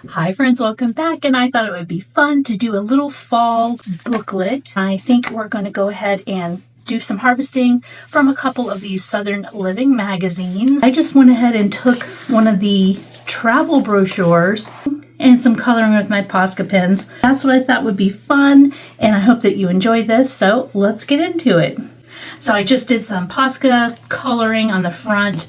Hi friends, welcome back, and I thought it would be fun to do a little fall booklet. I think we're going to go ahead and do some harvesting from a couple of these Southern Living magazines. I just went ahead and took one of the travel brochures and some coloring with my Posca pens. That's what I thought would be fun, and I hope that you enjoyed this, so let's get into it. So I just did some Posca coloring on the front.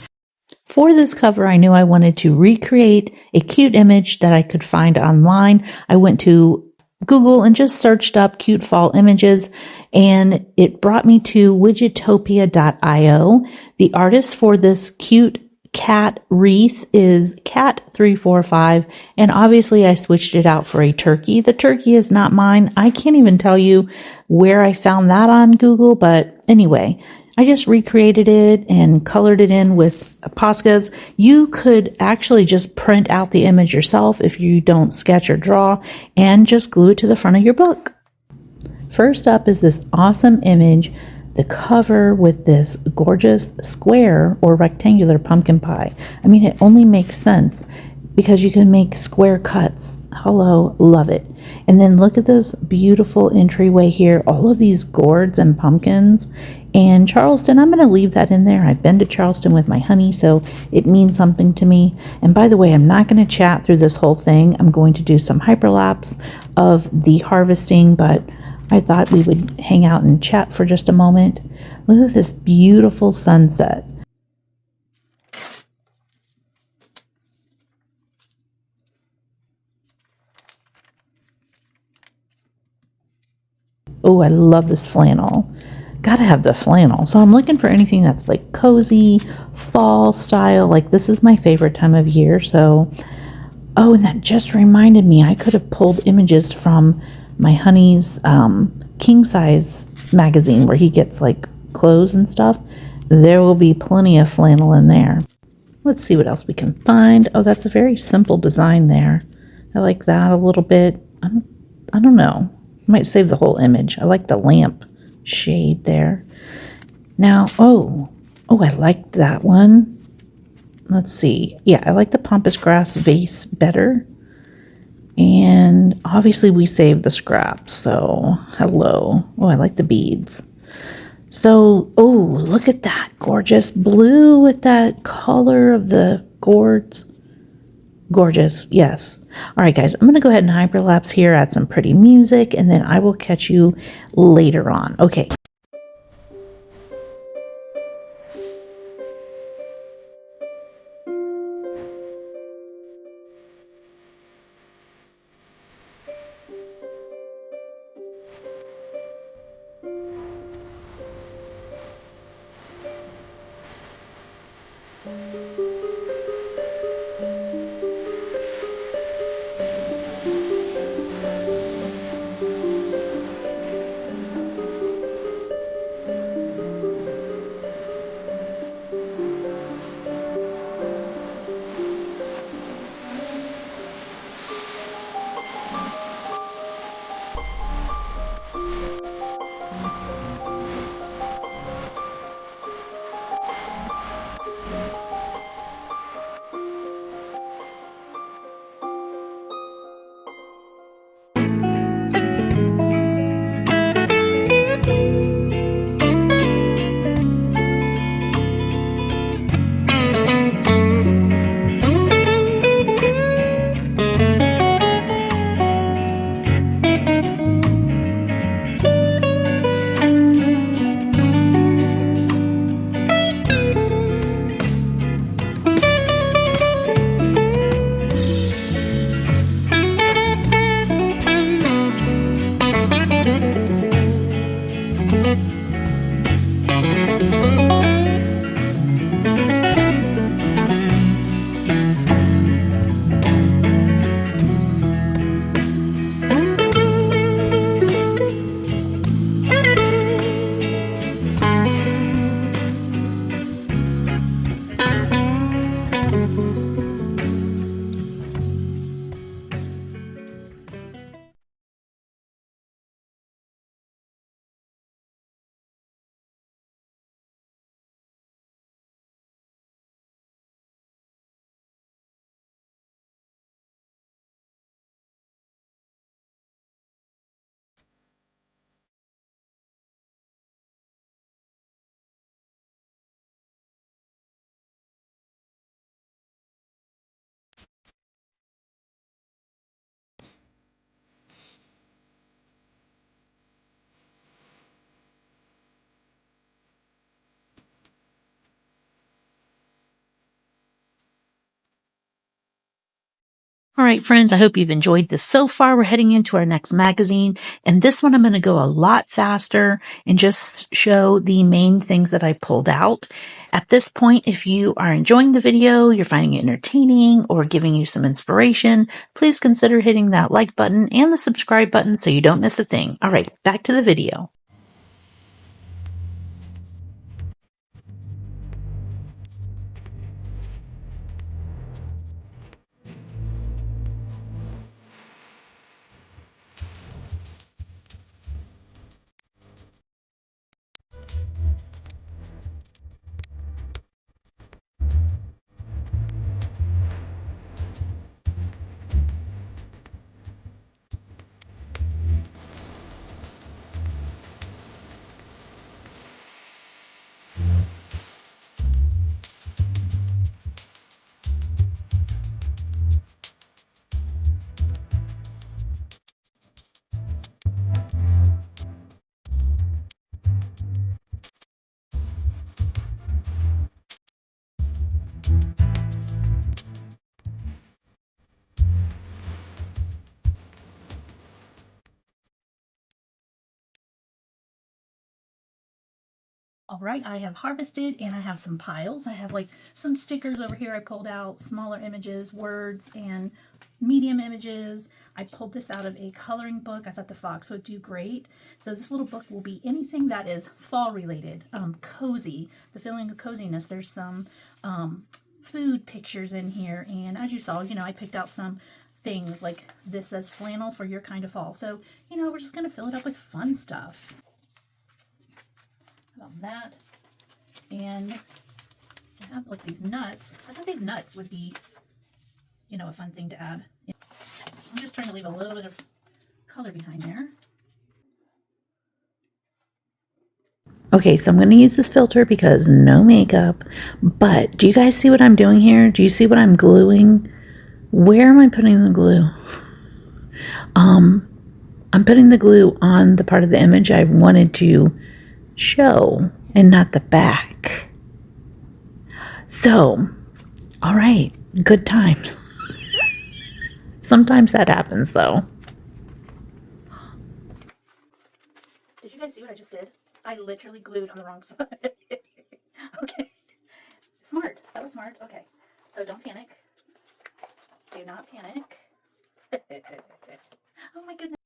For this cover, I knew I wanted to recreate a cute image that I could find online. I went to Google and just searched up cute fall images, and it brought me to widgetopia.io. The artist for this cute cat wreath is Cat345, and obviously I switched it out for a turkey. The turkey is not mine. I can't even tell you where I found that on Google, but anyway, I just recreated it and colored it in with Poscas. You could actually just print out the image yourself if you don't sketch or draw and just glue it to the front of your book. First up is this awesome image, the cover with this gorgeous square or rectangular pumpkin pie. I mean, it only makes sense because you can make square cuts. Hello, love it. And then look at this beautiful entryway here, all of these gourds and pumpkins. And Charleston, I'm going to leave that in there. I've been to Charleston with my honey, so it means something to me. And by the way, I'm not going to chat through this whole thing. I'm going to do some hyperlapse of the harvesting, but I thought we would hang out and chat for just a moment. Look at this beautiful sunset. Oh, I love this flannel. Gotta have the flannel. So I'm looking for anything that's like cozy, fall style. Like this is my favorite time of year. So, oh, and that just reminded me, I could have pulled images from my honey's king size magazine where he gets like clothes and stuff. There will be plenty of flannel in there. Let's see what else we can find. Oh, that's a very simple design there. I like that a little bit. I don't know. I might save the whole image. I like the lamp shade there. Now, oh, I like that one. Let's see. Yeah, I like the pampas grass vase better. And obviously we saved the scraps, so hello. Oh, I like the beads. So, oh, look at that gorgeous blue with that color of the gourds. Gorgeous, yes. All right, guys, I'm going to go ahead and hyperlapse here, add some pretty music, and then I will catch you later on. Okay. All right, friends, I hope you've enjoyed this so far. We're heading into our next magazine, and this one I'm going to go a lot faster and just show the main things that I pulled out. At this point, if you are enjoying the video, you're finding it entertaining or giving you some inspiration, please consider hitting that like button and the subscribe button so you don't miss a thing. All right, back to the video. All right, I have harvested and I have some piles. I have like some stickers over here I pulled out, smaller images, words, and medium images. I pulled this out of a coloring book. I thought the fox would do great. So this little book will be anything that is fall related, cozy, the feeling of coziness. There's some food pictures in here. And as you saw, I picked out some things like this says flannel for your kind of fall. So, we're just going to fill it up with fun stuff. About that. And I have like these nuts. I thought these nuts would be, a fun thing to add. I'm just trying to leave a little bit of color behind there. Okay, so I'm going to use this filter because no makeup. But do you guys see what I'm doing here? Do you see what I'm gluing? Where am I putting the glue? I'm putting the glue on the part of the image I wanted to show and not the back. So, all right, good times. Sometimes that happens though. Did you guys see what I just did? I literally glued on the wrong side. Okay. Smart. That was smart. Okay. So don't panic. Do not panic. Oh my goodness.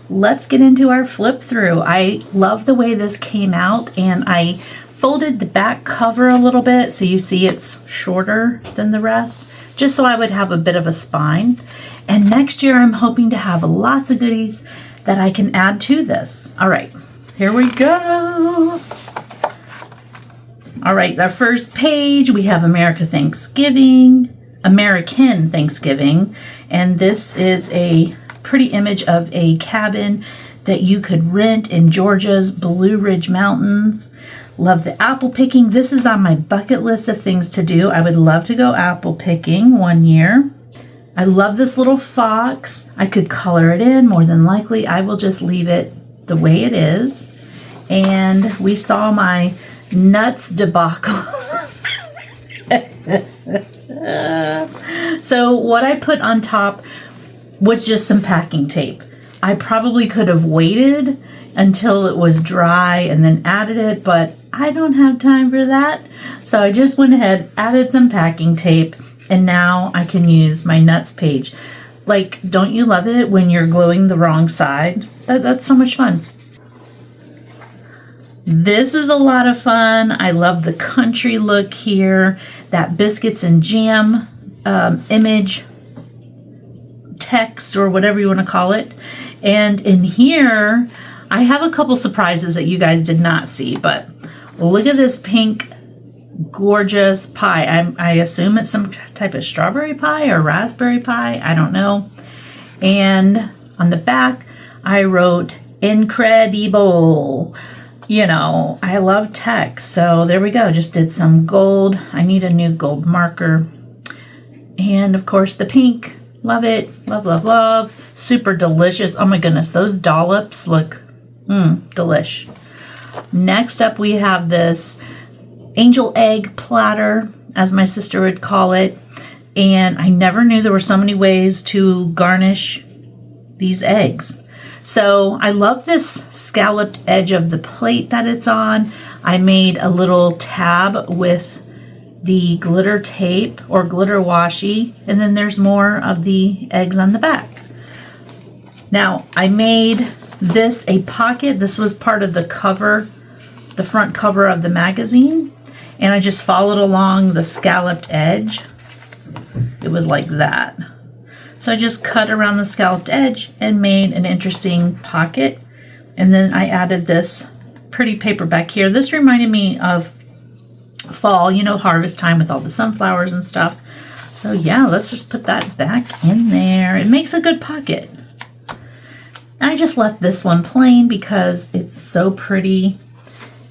Let's get into our flip through. I love the way this came out, and I folded the back cover a little bit so you see it's shorter than the rest, just so I would have a bit of a spine. And next year I'm hoping to have lots of goodies that I can add to this. All right, here we go. All right, our first page, we have American Thanksgiving, and this is a pretty image of a cabin that you could rent in Georgia's Blue Ridge Mountains. Love the apple picking. This is on my bucket list of things to do. I would love to go apple picking one year. I love this little fox. I could color it in. More than likely, I will just leave it the way it is. And we saw my nuts debacle. So what I put on top was just some packing tape. I probably could have waited until it was dry and then added it, but I don't have time for that. So I just went ahead, added some packing tape, and now I can use my nuts page. Like, don't you love it when you're gluing the wrong side? That's so much fun. This is a lot of fun. I love the country look here. That biscuits and jam image text, or whatever you want to call it. And in here, I have a couple surprises that you guys did not see, but look at this pink, gorgeous pie. I assume it's some type of strawberry pie or raspberry pie. I don't know. And on the back, I wrote incredible. You know, I love text. So there we go. Just did some gold. I need a new gold marker. And of course the pink. Love it. Love, love, love. Super delicious. Oh my goodness. Those dollops look delish. Next up we have this angel egg platter, as my sister would call it. And I never knew there were so many ways to garnish these eggs. So I love this scalloped edge of the plate that it's on. I made a little tab with the glitter tape or glitter washi, and then there's more of the eggs on the back. Now I made this a pocket. This was part of the cover, the front cover of the magazine, and I just followed along the scalloped edge. It was like that. So I just cut around the scalloped edge and made an interesting pocket. And then I added this pretty paper back here. This reminded me of fall, you know, harvest time with all the sunflowers and stuff. So yeah, let's just put that back in there. It makes a good pocket. I just left this one plain because it's so pretty.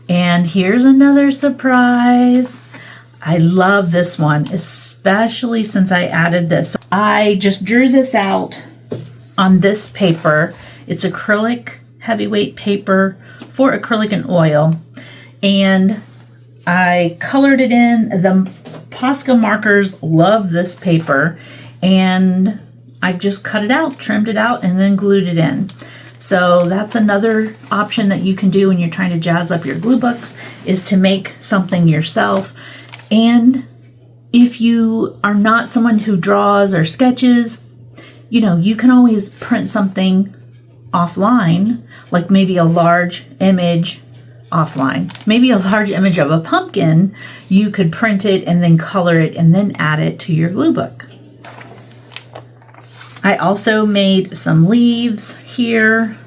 And here's another surprise. I love this one, especially since I added this. I just drew this out on this paper. It's acrylic, heavyweight paper for acrylic and oil. And I colored it in. The Posca markers love this paper. And I just cut it out, trimmed it out, and then glued it in. So that's another option that you can do when you're trying to jazz up your glue books, is to make something yourself. And if you are not someone who draws or sketches, you know, you can always print something offline, like maybe a large image offline. Maybe a large image of a pumpkin, you could print it and then color it and then add it to your glue book. I also made some leaves here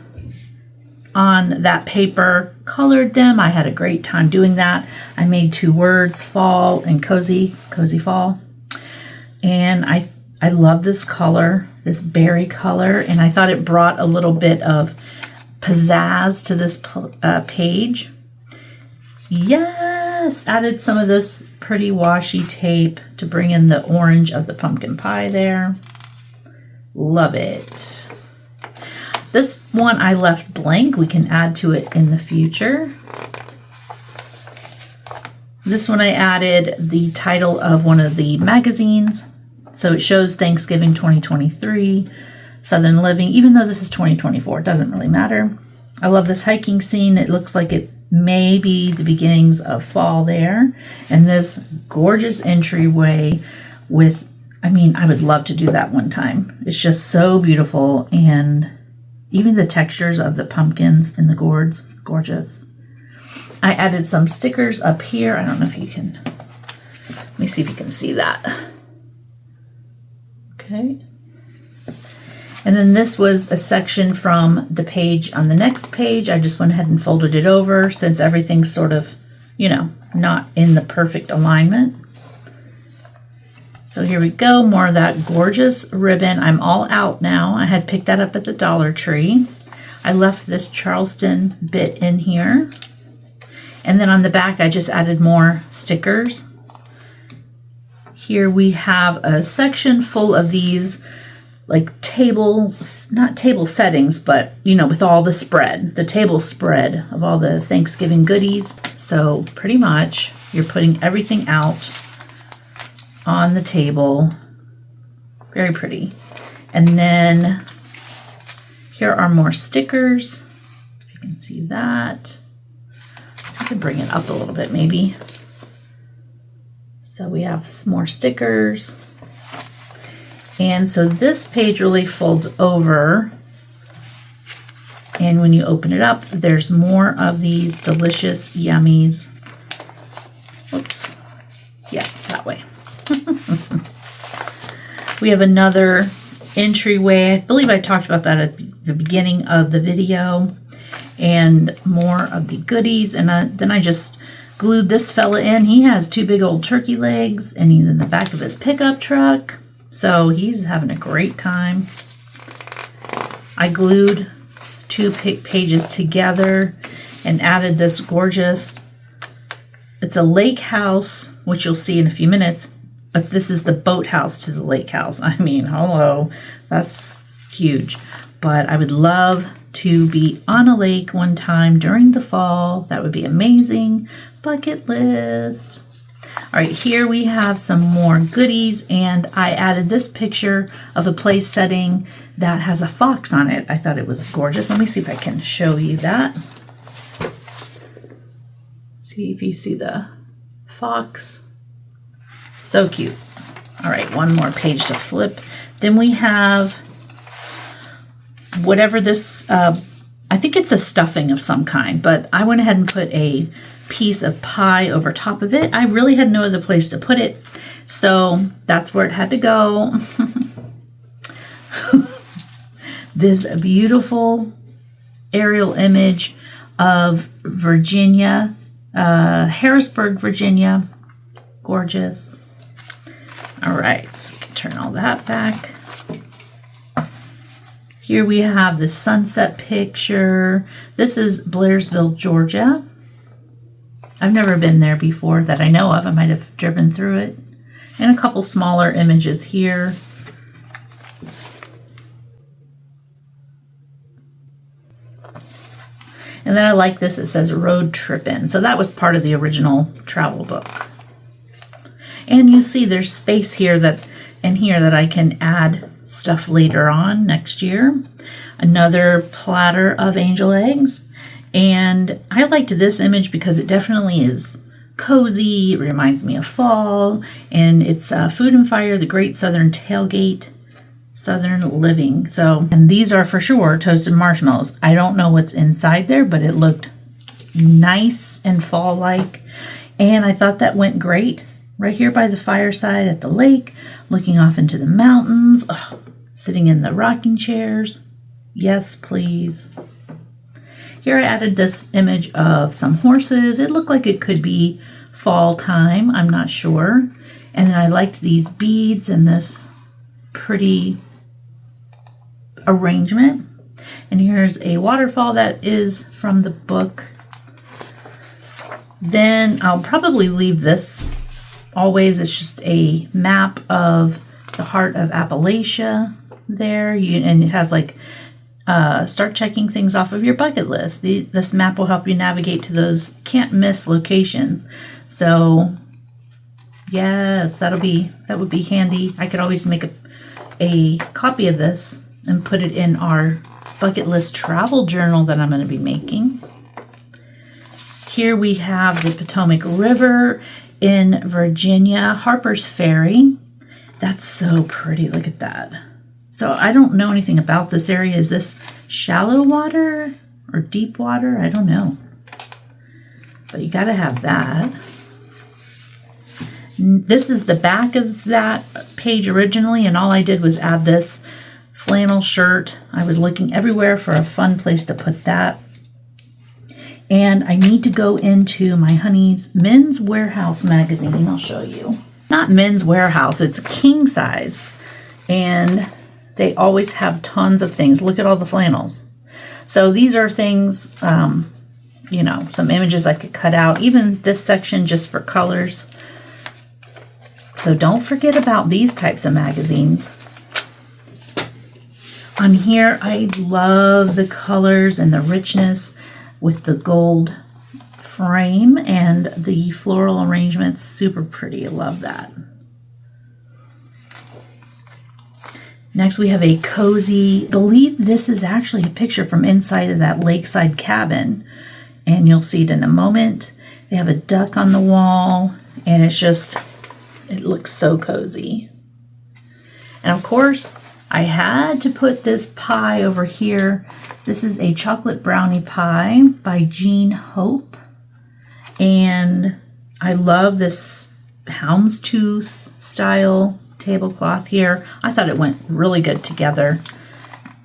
on that paper, colored them. I had a great time doing that. I made two words, fall and cozy fall. And I love this color, this berry color, and I thought it brought a little bit of pizzazz to this page. Yes, added some of this pretty washi tape to bring in the orange of the pumpkin pie there. Love it. This one I left blank. We can add to it in the future. This one I added the title of one of the magazines. So it shows Thanksgiving 2023, Southern Living, even though this is 2024, it doesn't really matter. I love this hiking scene. It looks like it may be the beginnings of fall there. And this gorgeous entryway with, I mean, I would love to do that one time. It's just so beautiful, and even the textures of the pumpkins in the gourds, gorgeous. I added some stickers up here. I don't know if you can, let me see if you can see that. Okay. And then this was a section from the page on the next page. I just went ahead and folded it over since everything's sort of, you know, not in the perfect alignment. So here we go, more of that gorgeous ribbon. I'm all out now. I had picked that up at the Dollar Tree. I left this Charleston bit in here. And then on the back, I just added more stickers. Here we have a section full of these like not table settings, but you know, with all the spread, the table spread of all the Thanksgiving goodies. So pretty much you're putting everything out on the table. Very pretty. And then here are more stickers. If you can see that. I can bring it up a little bit maybe. So we have some more stickers. And so this page really folds over. And when you open it up, there's more of these delicious yummies. Whoops. Yeah, that way. We have another entryway. I believe I talked about that at the beginning of the video. And more of the goodies. And then I just glued this fella in. He has 2 big old turkey legs, and he's in the back of his pickup truck. So he's having a great time. I glued 2 pages together and added this gorgeous, it's a lake house, which you'll see in a few minutes, but this is the boathouse to the lake house. I mean, hello, that's huge. But I would love to be on a lake one time during the fall. That would be amazing. Bucket list. All right, here we have some more goodies, and I added this picture of a place setting that has a fox on it. I thought it was gorgeous. Let me see if I can show you that. See if you see the fox. So cute. All right, one more page to flip. Then we have whatever this, I think it's a stuffing of some kind, but I went ahead and put a piece of pie over top of it. I really had no other place to put it, so that's where it had to go. This beautiful aerial image of Virginia, Harrisburg, Virginia. Gorgeous. All right, so we can turn all that back. Here we have the sunset picture. This is Blairsville, Georgia. I've never been there before that I know of. I might have driven through it. And a couple smaller images here. And then I like this, it says road trippin'. So that was part of the original travel book. And you see there's space here that I can add stuff later on next year. Another platter of angel eggs. And I liked this image because it definitely is cozy. It reminds me of fall. And it's Food and Fire, the Great Southern Tailgate, Southern Living. So, and these are for sure toasted marshmallows. I don't know what's inside there, but it looked nice and fall-like. And I thought that went great. Right here by the fireside at the lake, looking off into the mountains, sitting in the rocking chairs. Yes, please. Here I added this image of some horses. It looked like it could be fall time. I'm not sure. And then I liked these beads and this pretty arrangement. And here's a waterfall that is from the book. Then I'll probably leave this always. It's just a map of the heart of Appalachia there. And it has like, start checking things off of your bucket list. This map will help you navigate to those can't miss locations. So yes, that would be handy. I could always make a copy of this and put it in our bucket list travel journal that I'm going to be making. Here we have the Potomac River in Virginia, Harper's Ferry. That's so pretty. Look at that. So I don't know anything about this area. Is this shallow water or deep water? I don't know. But you got to have that. This is the back of that page originally, and all I did was add this flannel shirt. I was looking everywhere for a fun place to put that. And I need to go into my honey's Men's Warehouse magazine. I'll show you. Not Men's Warehouse, it's king size. And they always have tons of things. Look at all the flannels. So these are things you know, some images I could cut out, even this section just for colors. So don't forget about these types of magazines. On here, I love the colors and the richness with the gold frame and the floral arrangements. Super pretty. I love that. Next, we have a cozy, I believe this is actually a picture from inside of that lakeside cabin, and you'll see it in a moment. They have a duck on the wall, and it's just, it looks so cozy. And of course, I had to put this pie over here. This is a chocolate brownie pie by Jean Hope. And I love this houndstooth style tablecloth here. I thought it went really good together.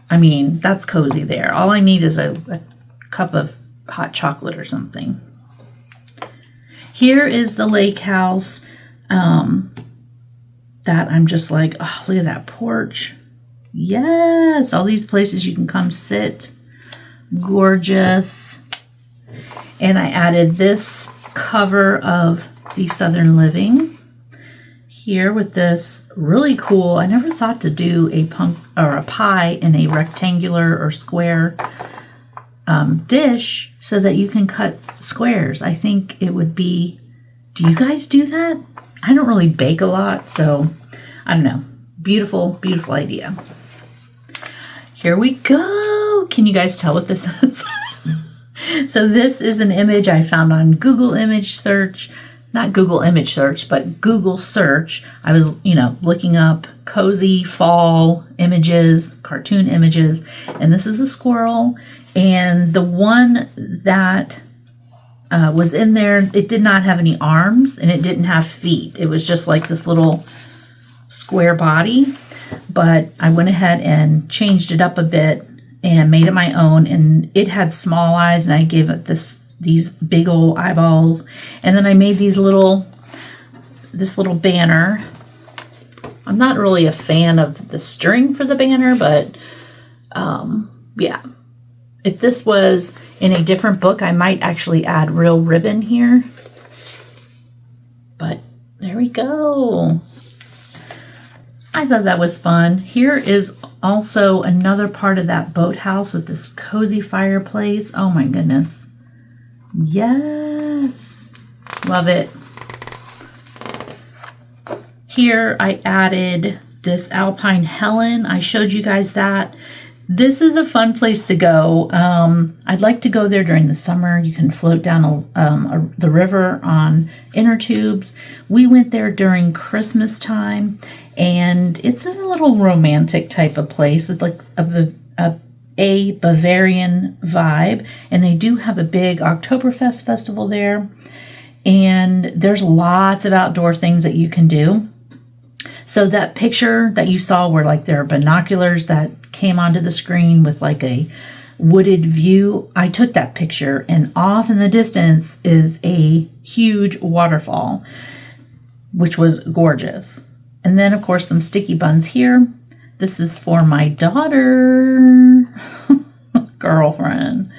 I mean, that's cozy there. All I need is a cup of hot chocolate or something. Here is the lake house that I'm just like, oh, look at that porch. Yes, all these places you can come sit. Gorgeous. And I added this cover of the Southern Living here with this really cool, I never thought to do a pie in a rectangular or square dish so that you can cut squares. I think it would be, do you guys do that? I don't really bake a lot, so I don't know. Beautiful, beautiful idea. Here we go. Can you guys tell what this is? So this is an image I found on Google image search. Not Google image search, but Google search. I was, you know, looking up cozy fall images, cartoon images, and this is a squirrel. And the one that was in there, it did not have any arms and it didn't have feet. It was just like this little square body. But I went ahead and changed it up a bit and made it my own, and it had small eyes, and I gave it these big old eyeballs, and then I made this little banner. I'm not really a fan of the string for the banner, but yeah, if this was in a different book, I might actually add real ribbon here, but there we go. I thought that was fun. Here is also another part of that boathouse with this cozy fireplace. Oh my goodness. Yes. Love it. Here I added this Alpine Helen. I showed you guys that. This is a fun place to go. I'd like to go there during the summer. You can float down the river on inner tubes. We went there during Christmas time, and it's a little romantic type of place. It's like a Bavarian vibe, and they do have a big Oktoberfest festival there, and there's lots of outdoor things that you can do. So that picture that you saw where like there are binoculars that came onto the screen with like a wooded view, I took that picture, and off in the distance is a huge waterfall, which was gorgeous. And then of course some sticky buns here. This is for my daughter, girlfriend.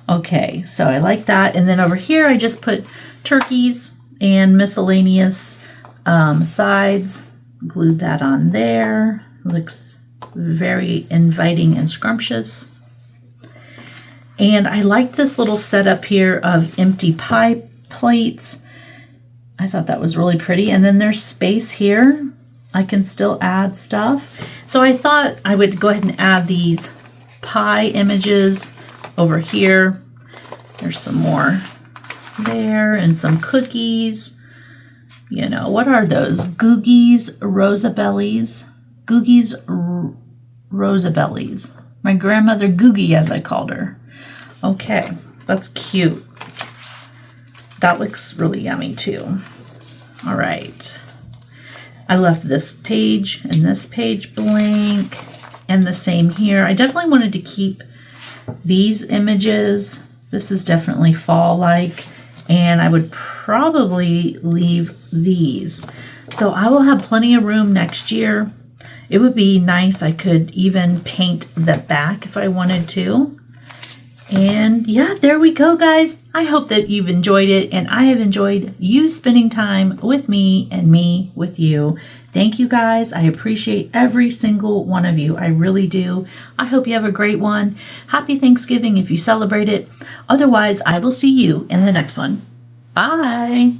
Okay, so I like that. And then over here I just put turkeys and miscellaneous sides. Glued that on there. Looks very inviting and scrumptious. And I like this little setup here of empty pie plates. I thought that was really pretty. And then there's space here. I can still add stuff. So I thought I would go ahead and add these pie images over here. There's some more there and some cookies. You know, what are those? Googies Rosabellies. Googies Rosabellies. My grandmother Googie, as I called her. Okay, that's cute. That looks really yummy too. All right. I left this page and this page blank, and the same here. I definitely wanted to keep these images. This is definitely fall-like, and I would probably leave these. So I will have plenty of room next year. It would be nice. I could even paint the back if I wanted to. And yeah, there we go, guys. I hope that you've enjoyed it, and I have enjoyed you spending time with me and me with you. Thank you, guys. I appreciate every single one of you. I really do. I hope you have a great one. Happy Thanksgiving if you celebrate it. Otherwise, I will see you in the next one. Bye.